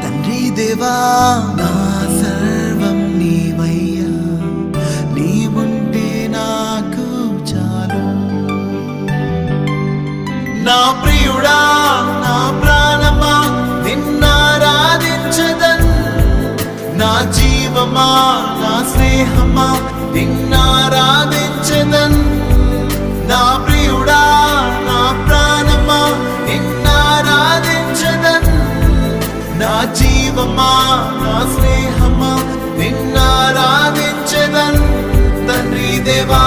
తండ్రి దేవా నా సర్వం నీవయ్యా, నీవుంటే నాకు చాలు. నా ప్రియుడా నా ప్రాణమా నిన్నారాధించదన్, నా జీవమా నా స్నేహమా నిన్నారాధించదన్. నా ప్రియుడా నా ప్రాణమా నిన్నారాధించదన్, నా జీవమా నా స్నేహమా నిన్నారాధించదన్. తండ్రి దేవా